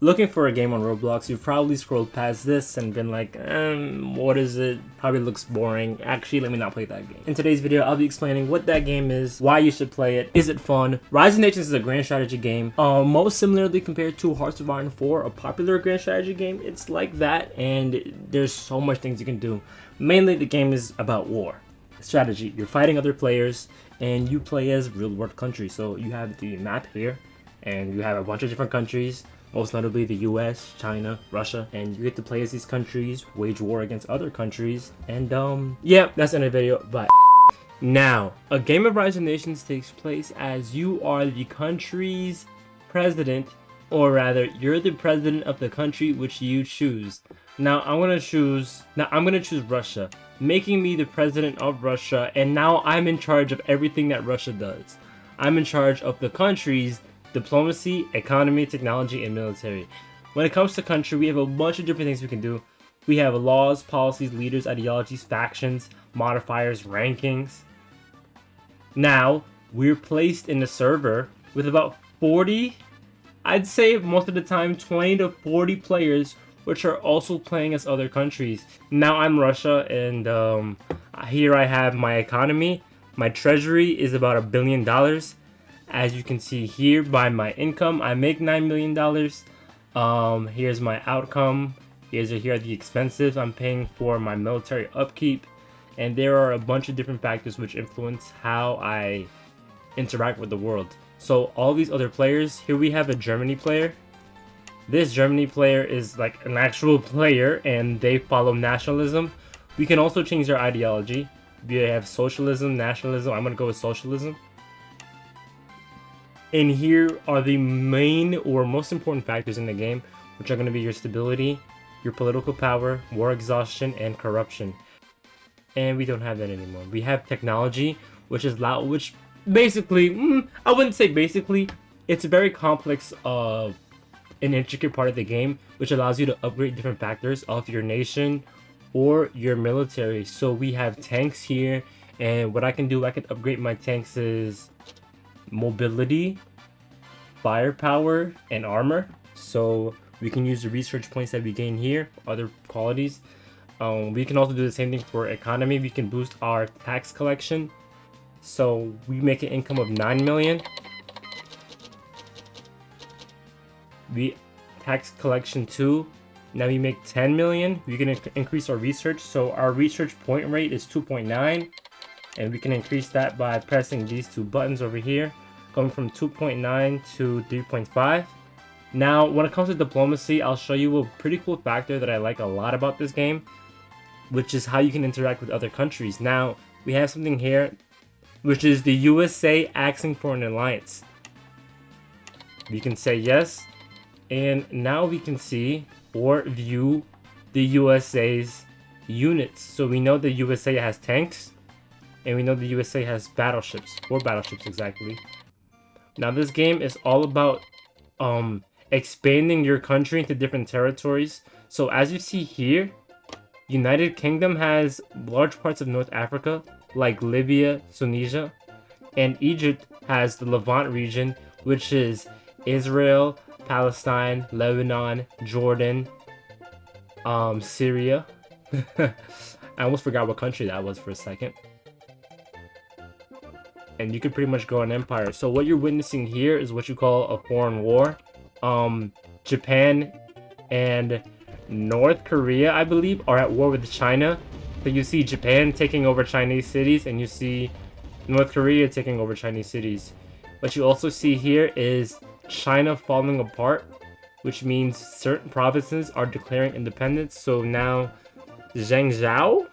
Looking for a game on Roblox, you've probably scrolled past this and been like, what is it? Probably looks boring. Actually, let me not play that game. In today's video, I'll be explaining what that game is, why you should play it, is it fun? Rise of Nations is a grand strategy game. Most similarly compared to Hearts of Iron 4, a popular grand strategy game. It's like that, and there's so much things you can do. Mainly, the game is about war. Strategy. You're fighting other players, and you play as real-world countries. So you have the map here, and you have a bunch of different countries. Most notably the US, China, Russia, and you get to play as these countries, wage war against other countries, and yeah, that's the end of the video. Bye. Now, a game of Rise of Nations takes place as you are the country's president, or rather, you're the president of the country which you choose. Now I'm gonna choose Russia, making me the president of Russia, and now I'm in charge of everything that Russia does. I'm in charge of the country's diplomacy, economy, technology, and military. When it comes to country, we have a bunch of different things we can do. We have laws, policies, leaders, ideologies, factions, modifiers, rankings. Now, we're placed in a server with about 40, I'd say most of the time 20 to 40 players, which are also playing as other countries. Now I'm Russia, and here I have my economy. My treasury is about $1 billion. As you can see here by my income, I make $9 million. Here's my outcome. Here are the expenses I'm paying for my military upkeep. And there are a bunch of different factors which influence how I interact with the world. So all these other players, here we have a Germany player. This Germany player is like an actual player and they follow nationalism. We can also change their ideology. We have socialism, nationalism. I'm gonna go with socialism. And here are the main or most important factors in the game, which are going to be your stability, your political power, war exhaustion, and corruption. And we don't have that anymore. We have technology, which basically, I wouldn't say basically, it's a very complex, an intricate part of the game, which allows you to upgrade different factors of your nation or your military. So we have tanks here, and what I can do, I can upgrade my tanks is mobility, firepower, and armor. So we can use the research points that we gain here, other qualities. We can also do the same thing for economy. We can boost our tax collection. So we make an income of 9 million. We tax collection 2. Now we make 10 million. We can increase our research. So our research point rate is 2.9. And we can increase that by pressing these two buttons over here, going from 2.9 to 3.5. Now, when it comes to diplomacy, I'll show you a pretty cool factor that I like a lot about this game, which is how you can interact with other countries. Now, we have something here, which is the USA asking for an alliance. We can say yes, and now we can see or view the USA's units. So we know the USA has tanks, and we know the USA has battleships, 4 battleships exactly. Now this game is all about expanding your country into different territories. So as you see here, United Kingdom has large parts of North Africa, like Libya, Tunisia, and Egypt has the Levant region, which is Israel, Palestine, Lebanon, Jordan, Syria. I almost forgot what country that was for a second. And you could pretty much grow an empire. So what you're witnessing here is what you call a foreign war. Japan and North Korea, I believe, are at war with China. So you see Japan taking over Chinese cities, and you see North Korea taking over Chinese cities. What you also see here is China falling apart, which means certain provinces are declaring independence. So now Zhengzhou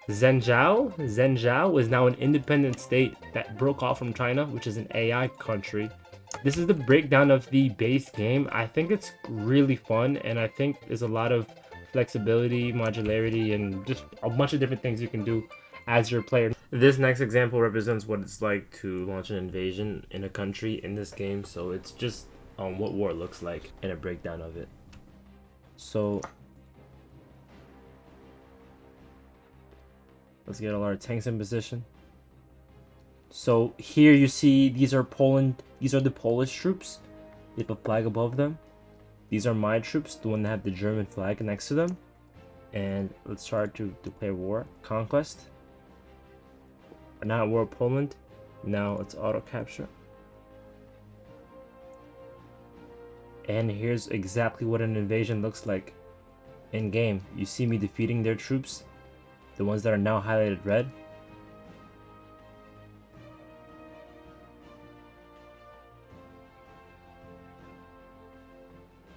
is now an independent state that broke off from China, which is an AI country. This is the breakdown of the base game. I think it's really fun, and I think there's a lot of flexibility, modularity, and just a bunch of different things you can do as your player. This next example represents what it's like to launch an invasion in a country in this game. So it's just what war looks like and a breakdown of it. So let's get all our tanks in position. So here you see these are the Polish troops. They have a flag above them. These are my troops, the one that have the German flag next to them. And let's start to declare war. Conquest. We're not at war with Poland. Now let's auto capture. And here's exactly what an invasion looks like in game. You see me defeating their troops, the ones that are now highlighted red.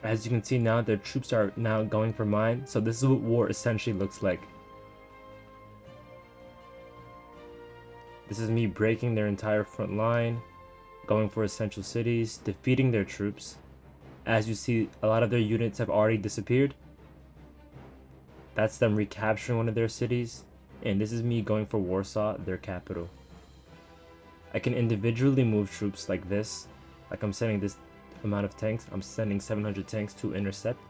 As you can see now, their troops are now going for mine. So this is what war essentially looks like. This is me breaking their entire front line, going for essential cities, defeating their troops. As you see, a lot of their units have already disappeared. That's them recapturing one of their cities. And this is me going for Warsaw, their capital. I can individually move troops like this. Like I'm sending this amount of tanks. I'm sending 700 tanks to intercept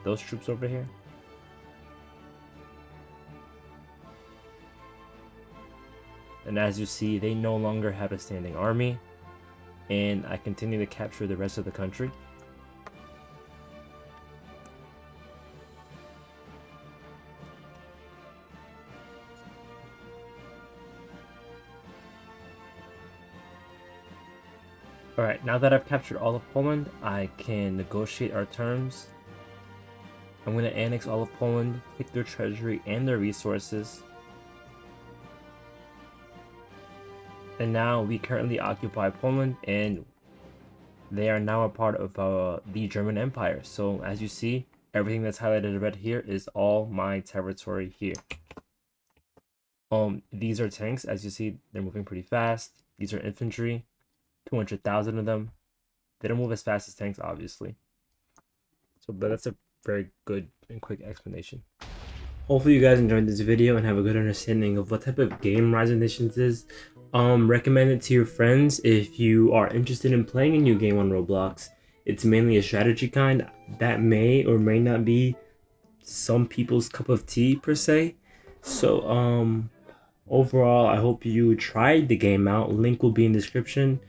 those troops over here. And as you see, they no longer have a standing army. And I continue to capture the rest of the country. Alright, now that I've captured all of Poland, I can negotiate our terms. I'm going to annex all of Poland, take their treasury and their resources. And now we currently occupy Poland, and they are now a part of the German Empire. So as you see, everything that's highlighted in red here is all my territory here. These are tanks. As you see, they're moving pretty fast. These are infantry. 200,000 of them. They don't move as fast as tanks, obviously. So, but that's a very good and quick explanation. Hopefully you guys enjoyed this video and have a good understanding of what type of game Rise of Nations is. Recommend it to your friends if you are interested in playing a new game on Roblox. It's mainly a strategy kind that may or may not be some people's cup of tea per se. So overall, I hope you tried the game out. Link will be in the description.